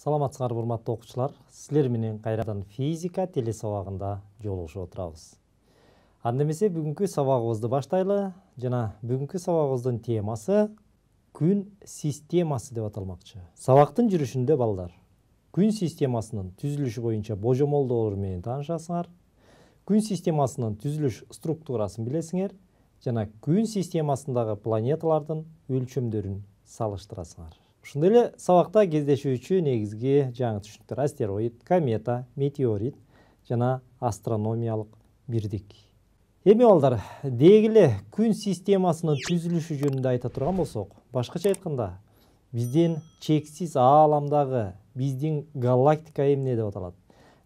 Саламатсыңар урматтуу окуучулар. Силер менен кайрадан физика теле сабагында жолугушуп отурабыз. Анда эмесе бүгүнкү сабагыбызды баштайлы. Жана бүгүнкү сабагыбыздын темасы күн системасы деп аталмакчы. Сабактын жүрүшүндө балдар күн системасынын түзүлүшү боюнча божомолдоолор менен таанышасыңар. Күн системасынын түзүлүш структурасын билесиңер жана күн системасындагы планеталардын өлчөмдөрүн салыштырасыңар. Ушундай эле сабакта кездешүүчү негизги жаңы түшүнүктөр: астероид, комета, метеорит жана астрономиялык бирдик. Эми балдар, деги эле күн системасынын түзүлүшү жөнүндө айта турган болсок, башкача айтканда, биздин чексиз ааламдагы биздин галактика эмне деп аталат?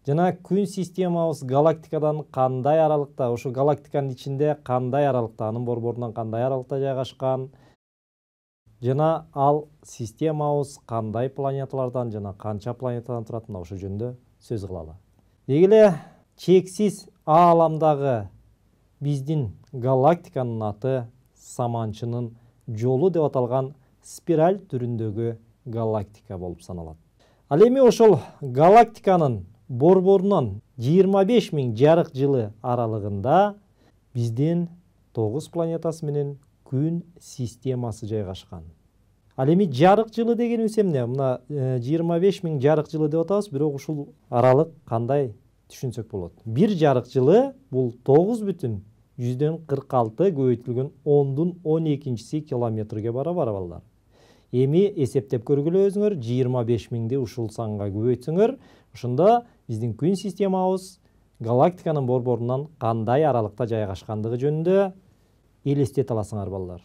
Жана күн системабыз галактикадан кандай аралыкта, ошо галактиканын ичинде кандай аралыкта, анын борборунан кандай аралыкта жайгашкан, жана ал системабыз кандай планеталардан жана канча планетадан турат, мына ошол жөнүндө сөз кылалы. Деги эле чексиз ааламдагы биздин галактиканын аты саманчынын жолу деп аталган спираль түрүндөгү галактика болуп саналат. Ал эми ошол галактиканын борборунан 25 000 жарык жылы аралыгында биздин 9 планетасы менен күн системасы жайгашкан. Ал эми жарык жылы дегенибиз эмне? Мына 25 000 жарык жылы деп атабыз, бирок ушул аралык кандай түшүнсөк болот? Бир жарык жылы бул 9,46 көбөйтүлгөн 10^12 километрге барабар балдар. Эми эсептеп көргүлө өзүңөр, 25 000ди ушул санга көбөйтсөңөр, ошондо биздин күн системабыз галактиканын борборунан кандай аралыкта жайгашкандыгы жөнүндө элестете аласыңар балдар.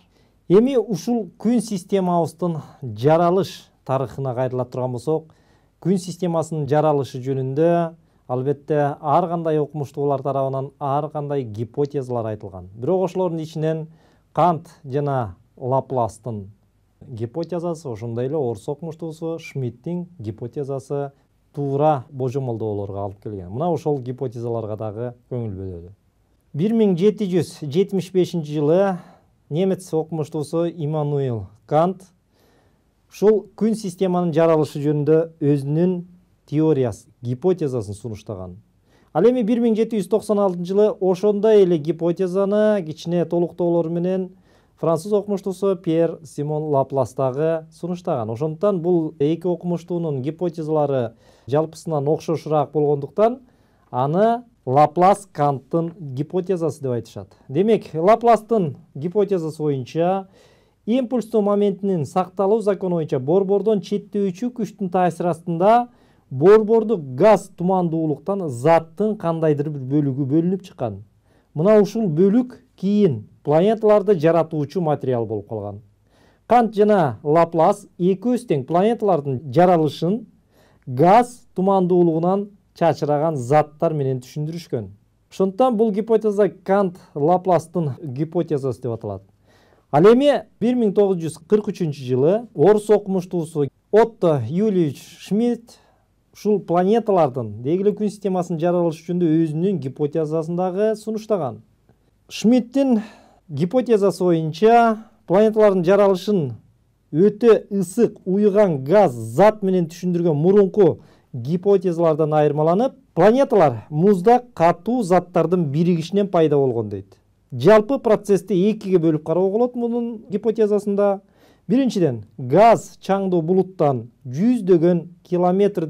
Эми ушул күн системабыздын жаралыш тарыхына кайрыла турган болсок, күн системасынын жаралышы жөнүндө албетте ар кандай окумуштуулар тарабынан ар кандай гипотезалар айтылган. Бирок ошолордун ичинен Кант жана Лапластын гипотезасы, ошондой эле орус окумуштуусу Шмидттин гипотезасы туура божомолдоолорго алып келген. Мына ошол гипотезаларга дагы көңүл бөлөлү. 1775 жылы немец окумуштуусу Иммануил Кант ушул күн системанын жаралышы жөнүндө өзүнүн теориясы, гипотезасын сунуштаган. Ал эми 1796 жылы ошондой эле гипотезаны кичине толуктоолор менен француз окумуштуусу Пьер Симон Лаплас дагы сунуштаган. Ошондуктан бул эки окумуштуунун гипотезалары жалпысынан окшошураак болгондуктан аны Лаплас Канттын гипотезасы деп айтышат. Демек, Лапластын гипотезасы боюнча импульстуу моментинин сакталуу закону боюнча борбордон четтөөчү күчтүн таасири астында борбордук газ тумандуулуктан заттын кандайдыр бир бөлүгү бөлүнүп чыккан. Мына ушул бөлүк кийин планеталарды жаратуучу материал болуп калган. Кант жана Лаплас экөөсү тең планеталардын жаралышын газ тумандуулугунан чачыраган заттар менен түшүндүрүшкөн. Ошондуктан бул гипотеза Кант Лапластын гипотезасы деп аталат. Ал эми 1943 жылы орус окумуштуусу Отто Юлиевич Шмидт ушул планеталардын, деги эле күн системасынын жаралышы жөнүндө өзүнүн гипотезасын дагы сунуштаган. Шмидттин гипотезасы боюнча планеталардын жаралышын өтө ысык уйган газ зат менен түшүндүргөн мурунку гипотезалардан айырмаланып, планеталар музда катуу заттардын биригишинен пайда болгон дейт. Жалпы процессти экиге бөлүп кароого болот мунун гипотезасында. Биринчиден, газ чаңдуу булуттан жүздөгөн километр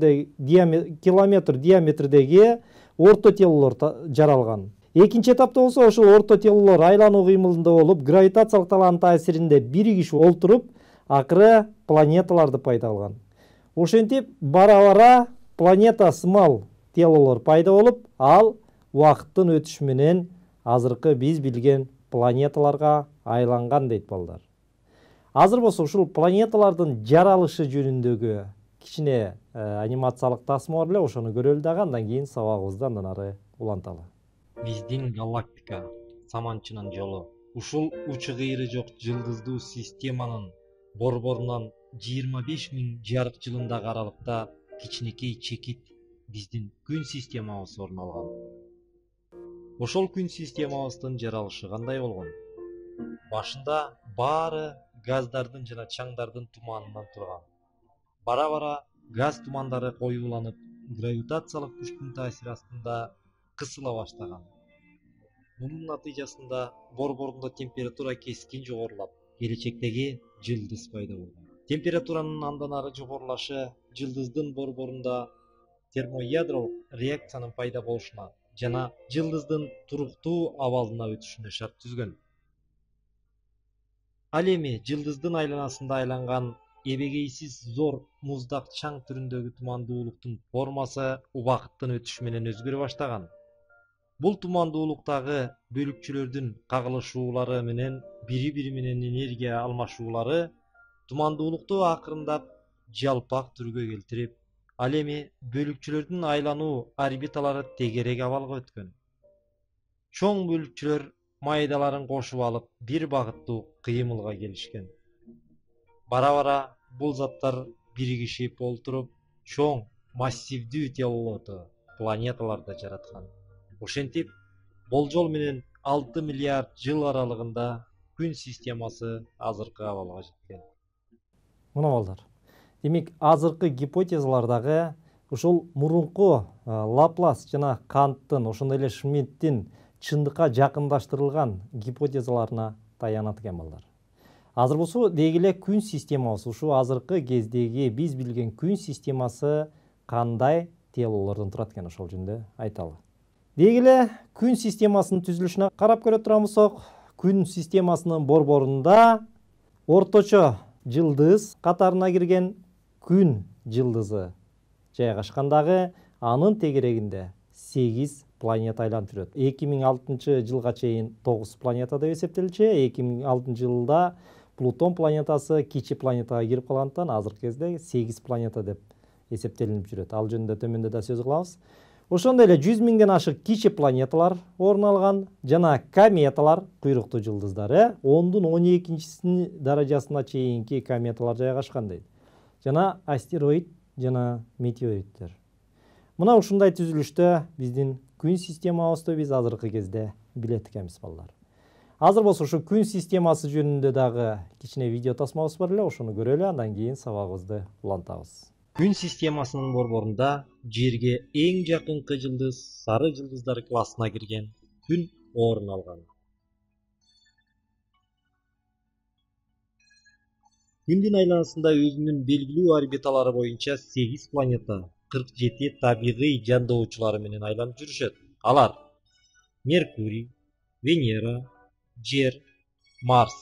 диаметрдеги орто телолор жаралган. Экинчи этапта болсо ошол орто телолор айлануу кыймылында болуп, гравитациялык талаанын таасиринде биригишип олтуруп, акыры планеталарды пайда кылган. Ошентип бара-бара планета сымал телолор пайда болуп, ал убакыттын өтүшү менен азыркы биз билген планеталарга айланган дейт балдар. Азыр болсо ушул планеталардын жаралышы жөнүндөгү кичине анимациялык тасма бар эле, ошону көрөлү дагы, андан кийин сабагыбызды андан ары уланталы. Биздин галактика саманчынын жолу ушул учу кыйры жок жылдыздуу системанын борборунан 25 000 жарык жылындагы аралыкта кичинекей чекит биздин күн системабыз орун алган. Ошол күн системабыздын жаралышы кандай болгон? Башында баары газдардын жана чаңдардын туманынан турган. Бара-бара газ тумандары коюуланып, гравитациялык күчтүн таасири астында кысыла баштаган. Мунун натыйжасында борборунда температура кескин жогорулап, келечектеги жылдыз пайда болгон. Температуранын андан ары жогорулашы жылдыздын борборунда термоядролук реакциянын пайда болушуна жана жылдыздын туруктуу абалына өтүшүнө шарт түзгөн. Ал эми жылдыздын айланасында айланган эбегейсиз зор муздак чаң түрүндөгү тумандуулуктун формасы убакыттын өтүшү менен өзгөрө баштаган. Бул тумандуулуктагы бөлүкчөлөрдүн кагылышуулары менен бири-бири менен энергия алмашуулары тумандуулукту акырындап жалпак түргө келтирип, ал эми бөлүкчөлөрдүн айлануу орбиталары тегерек абалга өткөн. Чоң бөлүкчөлөр майдаларын кошуп алып, бир багыттуу кыймылга келишкен. Бара-бара бул заттар биригишип олтуруп, чоң массивдүү телолорду, планеталарды жараткан. Ошентип, болжол менен 6 миллиард жыл аралыгында күн системасы азыркы абалга жеткен. Мына балдар. Демек, азыркы гипотезалардагы ушул мурунку Лаплас жана Канттын, ошондой эле Шмидттин чындыкка жакындаштырылган гипотезаларына таянат экен балдар. Азыр болсо деги эле күн системабыз, ушу азыркы кездеги биз билген күн системасы кандай телолордон турат экен, ошол жөнүндө айталы. Деги эле күн системасынын түзүлүшүнө карап көрө турабызсок, күн системасынын борборунда орточо жылдыз катарына кирген күн жылдызы жайгашкандагы, анын тегерегинде 8 планета айланып жүрөт. 2006 жылга чейин 9 планета деп эсептелчү. 2006 жылда Плутон планетасы кичи планетага кирип калгандыктан азыркы кезде 8 планета деп эсептелинип жүрөт. Ал жөнүндө төмөндө да сөз кылабыз. Ошондой эле 100 миңден ашык кичи планеталар орун алган жана кометалар, куйруктуу жылдыздары 10-дун 12-нчи даражасына чейинки кометалар жайгашкан дейт. Жана астероид жана метеориттер. Мына ушундай түзүлүштө биздин күн системабызды биз азыркы кезде билет экенбиз балдар. Азыр болсо ушу күн системасы жөнүндө дагы кичине видео тасмабыз бар эле, ошону көрөлү, андан кийин сабагыбызды улантабыз. Күн системасынын борборунда жерге эң жакынкы жылдыз сары жылдыздар классына кирген күн орун алган. Күндүн айланасында өзүнүн белгилүү орбиталары боюнча 8 планета, 47 табигый жандоочулары менен айланып жүрүшөт. Алар: Меркурий, Венера, Жер, Марс.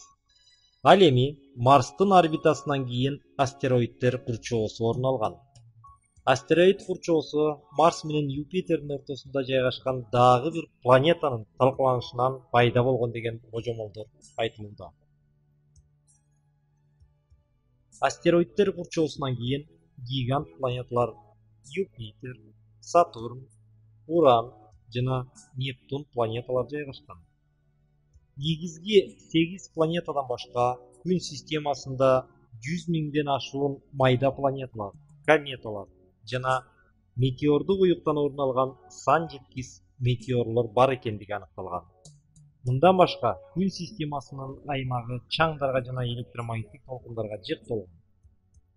Ал эми Марстын орбитасынан кийин астероиддер курчоосу орун алган. Астероид курчоосу Марс менен Юпитердин ортосунда жайгашкан дагы бир планетанын талкаланышынан пайда болгон деген божомолдор айтылууда. Астероиддер курчоосунан кийин гигант планеталар Юпитер, Сатурн, Уран жана Нептун планеталар жайгашкан. Негизги 8 планетадан башка күн системасында 100 миңден ашуун майда планеталар, кометалар жана метеордук уюктан орун алган сан жеткис метеорлор бар экендиги аныкталган. Мындан башка күн системасынын аймагы чаңдарга жана электромагниттик толкундарга жык болгон.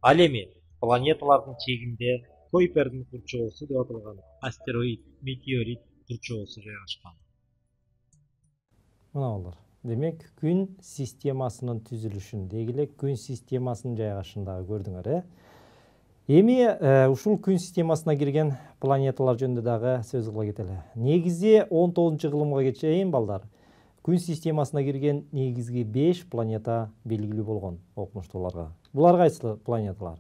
Ал эми планеталардын чегинде Койпердин курчоосу деп аталган астероид, метеорит курчоосу жайгашкан. Мына балдар. Демек, күн системасынын түзүлүшүн, деги эле күн системасынын жайгашындагы көрдүңөр, Эми ушул күн системасына кирген планеталар жөнүндө дагы сөз кыла кетели. Негизи 19-кылымга чейин балдар, күн системасына кирген негизги 5 планета белгилүү болгон окумуштууларга. Булар кайсы планеталар?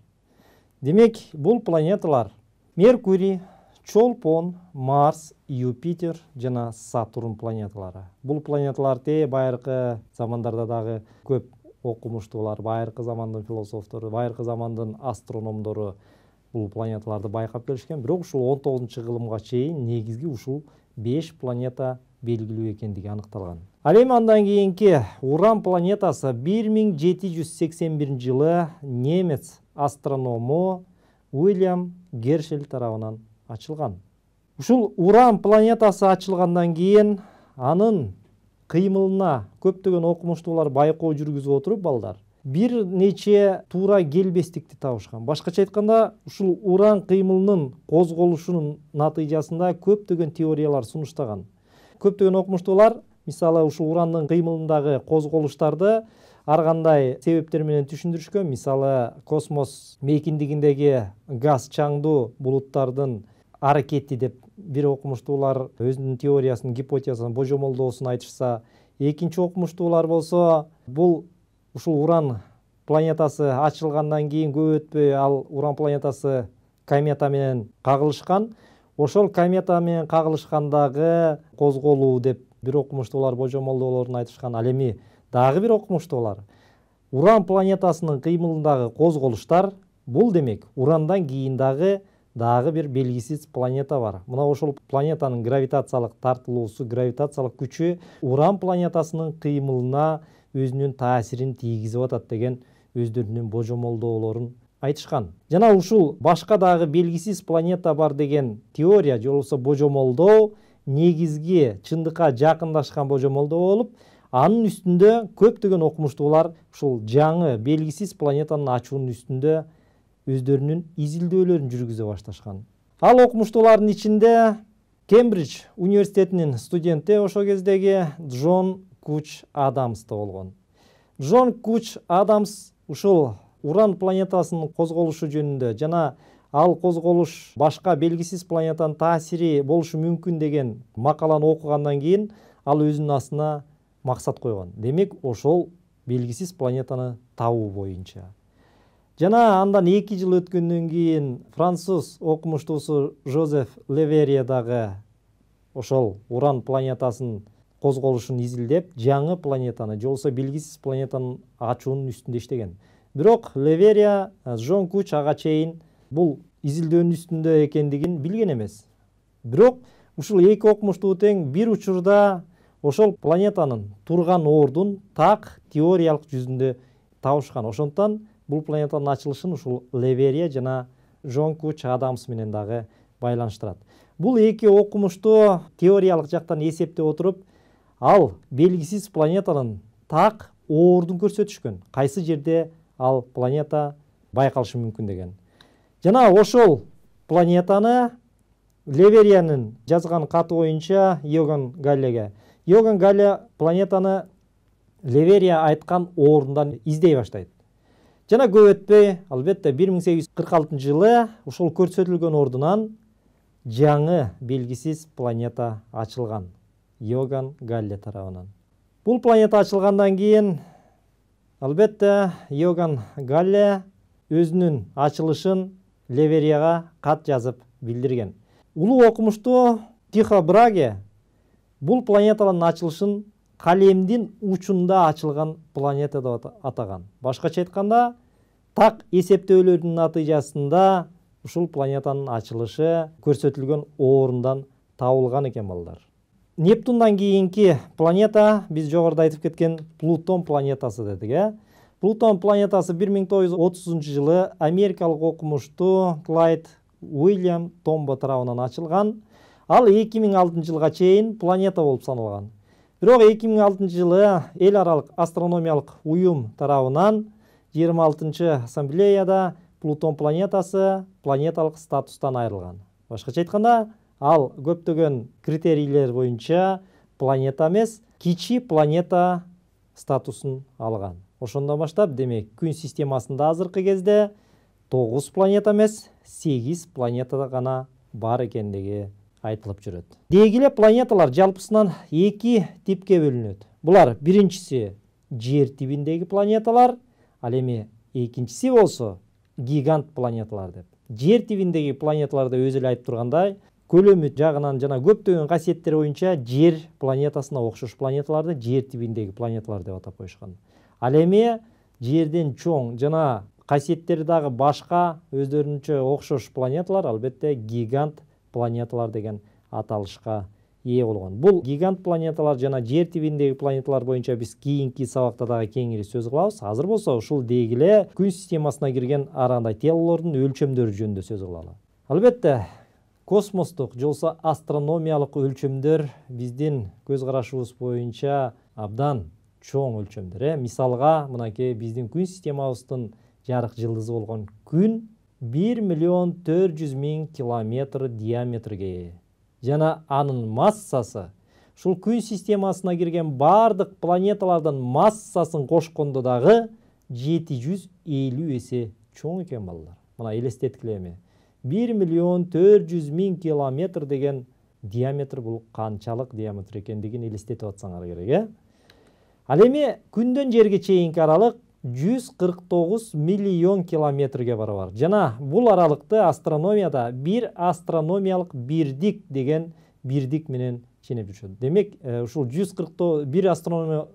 Демек, бул планеталар Меркурий, Чолпон, Марс, Юпитер жана Сатурн планеталары. Бул планеталар байыркы замандарда дагы көп окумуштуулар, байыркы замандын философтору, байыркы замандын астрономдору бул планеталарды байкап келишкен. Бирок ушул 19-кылымга чейин негизги ушул 5 планета белгилүү экендиги аныкталган. Ал эми андан кийинки Уран планетасы 1781-жылы немец астроному Уильям Гершель тарабынан ачылган. Ушул Уран планетасы ачылгандан кийин анын кыймылына көптөгөн окумуштуулар байкоо жүргүзүп отуруп балдар, бир нече туура келбестикти табышкан. Башкача айтканда, ушул уран кыймылынын козголушунун натыйжасында көптөгөн теориялар сунуштаган. Көптөгөн окумуштуулар мисалы ушул урандын кыймылындагы козголуштарды ар кандай себептер менен түшүндүрүшкөн. Мисалы космос мейкиндигиндеги газ чаңдуу булуттардын аракети деп бир окумуштуулар өзүнүн теориясын, гипотезасын, божомолдоосун айтышса, экинчи окумуштуулар болсо бул ушул уран планетасы ачылгандан кийин көп өтпөй ал уран планетасы комета менен кагылышкан. Ошол комета менен кагылышкандагы козголуу деп бир окумуштуулар божомолдоолорун айтышкан. Ал эми дагы бир окумуштуулар уран планетасынын кыймылындагы козголуштар бул демек урандан кийин дагы бир белгисиз планета бар. Мына ошол планетанын гравитациялык тартылуусу, гравитациялык күчү уран планетасынын кыймылына өзүнүн таасирин тийгизип атат деген өздөрүнүн божомолдоолорун айтышкан. Жана ушул башка дагы белгисиз планета бар деген теория же болбосо божомолдоо негизги чындыкка жакындашкан божомолдоо болуп, анын үстүндө көптөгөн окумуштуулар ушул жаңы белгисиз планетанын ачуунун үстүндө өздөрүнүн изилдөөлөрүн жүргүзө башташкан. Ал окумуштуулардын ичинде Кембридж университетинин студенти ошол кездеги Джон Куч Адамс да болгон. Джон Куч Адамс ушул уран планетасынын козголушу жөнүндө жана ал козголуш башка белгисиз планетанын таасири болушу мүмкүн деген макаланы окугандан кийин ал өзүнүн астына максат койгон. Демек, ошол белгисиз планетаны табуу боюнча. Жана андан 2 жыл өткөндөн кийин француз окумуштуусу Жозеф Леверье дагы ошол уран планетасынын козголушун изилдеп, жаңы планетаны, же болбосо белгисиз планетанын ачуунун үстүндө иштеген. Бирок Леверье Джон Куч ага чейин бул изилдөөнүн үстүндө экендигин билген эмес. Бирок ушул эки окумуштуу тең бир учурда ошол планетанын турган ордун так теориялык жүзүндө табышкан. Ошондон бул планетанын ачылышын ушул Леверье жана Джон Куч Адамс менен дагы байланыштырат. Бул эки окумуштуу теориялык жактан эсептеп отуруп, ал белгисиз планетанын так ордун көрсөтүшкөн. Кайсы жерде ал планета байкалышы мүмкүн деген. Жана ошол планетаны Леверьянын жазган каты боюнча Иоганн Галлеге. Иоганн Галле планетаны Леверье айткан ордундан издей баштайт. Жана көп өтпөй, албетте 1846 жылы ушул көрсөтүлгөн ордунан жаңы белгисиз планета ачылган Иоганн Галле тарабынан. Бул планета ачылгандан кийин албетте Иоганн Галле өзүнүн ачылышын Леверьега кат жазып билдирген. Улуу окумуштуу Тихо Браге бул планетанын ачылышын калемдин учунда ачылган планета деп атаган. Башкача айтканда, так эсептөөлөрдүн натыйжасында ушул планетанын ачылышы көрсөтүлгөн орундан табылган экен балдар. Нептундан кийинки планета биз жогоруда айтып кеткен Плутон планетасы дедик. Плутон планетасы 1930 жылы америкалык окумуштуу Клайд Уильям Томбо тарабынан ачылган. Ал 2006 жылга чейин планета болуп саналган. Бирок 2006 жылы эл аралык астрономиялык уюм тарабынан 26-чы ассамблеяда Плутон планетасы планеталык статустан айрылган. Башкача айтканда, ал көптөгөн критерийлер боюнча планета эмес, кичи планета статусун алган. Ошондон баштап, демек, күн системасында азыркы кезде 9 планета эмес, 8 планета гана бар экендиги айтылып жүрөт. Дегиле планеталар жалпысынан 2 типке бөлүнөт. Булар биринчиси жер тибиндеги планеталар, ал эми экинчиси болсо гигант планеталар деп. Жер тибиндеги планеталарда өзү эле айтып тургандай, көлөмү жагынан жана көптөгөн касиеттери боюнча жер планетасына окшош планеталарды жер тибиндеги планеталар деп атап коюшкан. Ал эми жерден чоң жана касиеттери дагы башка өздөрүнчө окшош планеталар албетте гигант планеталар деген аталышка ээ болгон. Бул гигант планеталар жана жер тибиндеги планеталар боюнча биз кийинки сабакта дагы кеңири сөз кылабыз. Азыр болсо ушул дегиле күн системасына кирген ар кандай телолордун өлчөмдөрү жөнүндө сөз кылалы. Албетте космостук же болбосо астрономиялык өлчөмдөр биздин көз карашыбыз боюнча абдан чоң өлчөмдөр. Мисалга, мынакей биздин күн системабыздын жарык жылдызы болгон күн 1.400.000 километр диаметрге ээ. Жана анын массасы ушул күн системасына кирген бардык планеталардын массасын кошкондо дагы 750 эсе чоң экен балдар. Мына элестеткиле эми. 1.400.000 километр деген диаметр бул канчалык диаметр экендигин элестетип атсаңар керек, Ал эми күндөн жерге чейинки аралык 149 миллион километрге барабар. Жана бул аралыкты астрономияда бир астрономиялык бирдик деген бирдик менен ченеп жүрүшөт. Демек, ушул 141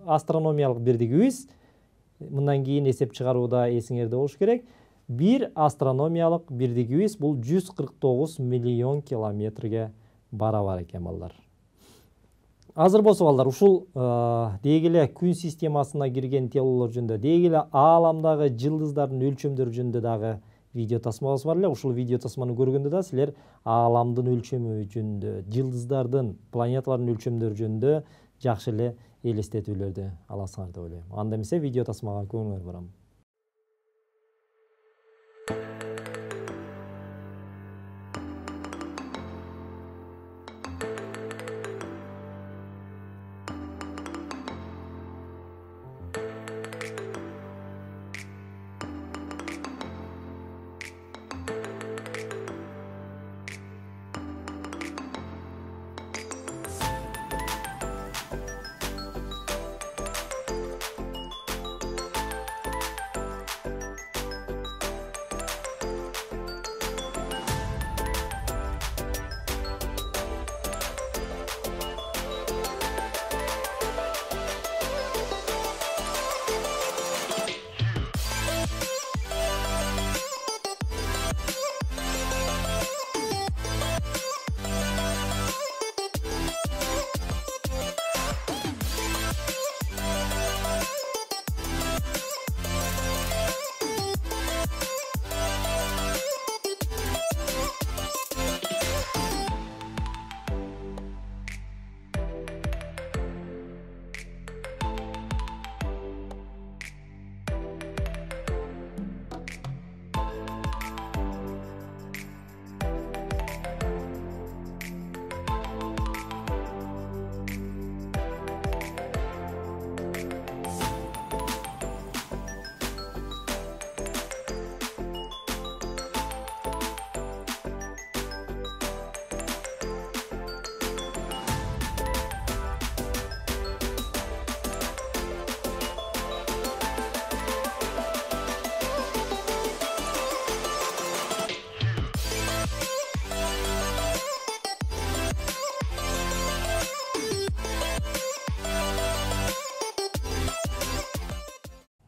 астрономиялык бирдигибиз мындан кийин эсеп чыгарууда эсиңерде болуш керек. Бир астрономиялык бирдигибиз бул 149 миллион километрге барабар экен балдар. Азыр болсо балдар, ушул дегеле күн системасына кирген телолор жөнүндө, дегеле ааламдагы жылдыздардын өлчөмдөрү жөнүндө дагы видео тасмабыз бар эле. Ушул видео тасманы көргөндө да силер ааламдын өлчөмү жөнүндө, жылдыздардын, планеталардын өлчөмдөрү жөнүндө жакшы эле элестетүүлөрдү аласыңар деп ойлойм. Анда эмесе видео тасмага көңүл бурам.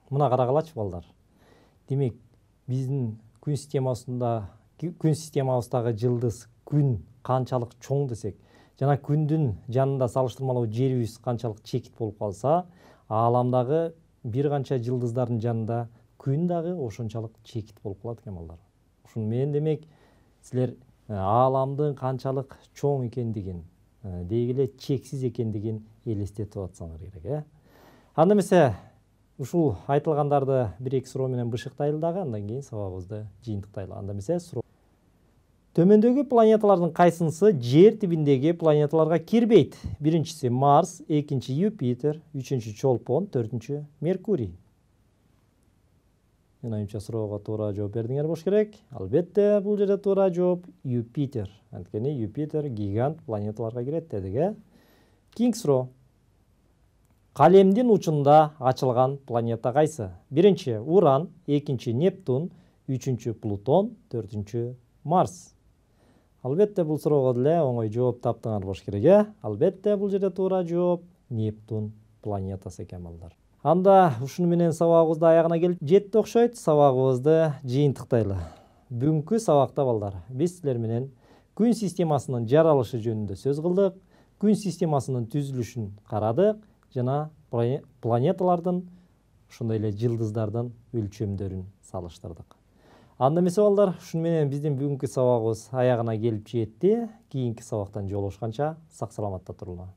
Мына карагалачы балдар. Демек, биздин күн системабыздагы жылдыз күн канчалык чоң десек, жана күндүн жанында салыштырмалуу жерибиз канчалык чекит болуп калса, ааламдагы бир канча жылдыздардын жанында күн дагы ошончалык чекит болуп калат экен балдар. Ушуну менен демек, силер ааламдын канчалык чоң экендигин, дегеле чексиз экендигин элестетип атсаңар керек, Анда эмесе ушул айтылгандарды 1-2 суроо менен бышыктайлы дагы, андан кийин сабагыбызды жыйынтыктайлы. Анда эмесе суроо. Төмөндөгү планеталардын кайсынысы жер тибиндеги планеталарга кирбейт? Биринчиси Марс, экинчи Юпитер, үчүнчү Чолпон, төртүнчү Меркурий. Менимче суроого туура жооп бердиңер болуш керек. Албетте, бул жерде туура жооп Юпитер. Анткени Юпитер гигант планеталарга кирет дедик, Кийинки суроо. Калемдин учунда ачылган планета кайсы? Биринчи Уран, экинчи Нептун, үчүнчү Плутон, төртүнчү Марс. Албетте, бул суроого деле оңой жооп таптыңар болуш керек, Албетте, бул жерде туура жооп Нептун планетасы экен балдар. Анда ушуну менен сабагыбызды аягына келип жетти окшойт. Сабагыбызды жыйынтыктайлы. Бүгүнкү сабакта балдар, биз силер менен күн системасынын жаралышы жөнүндө сөз кылдык, күн системасынын түзүлүшүн карадык жана планеталардын, ошондой эле жылдыздардын өлчөмдөрүн салыштырдык. Анда эмесе балдар, ушуну менен биздин бүгүнкү сабагыбыз аягына келип жетти. Кийинки сабактан жолугушканча сак саламатта туруңар.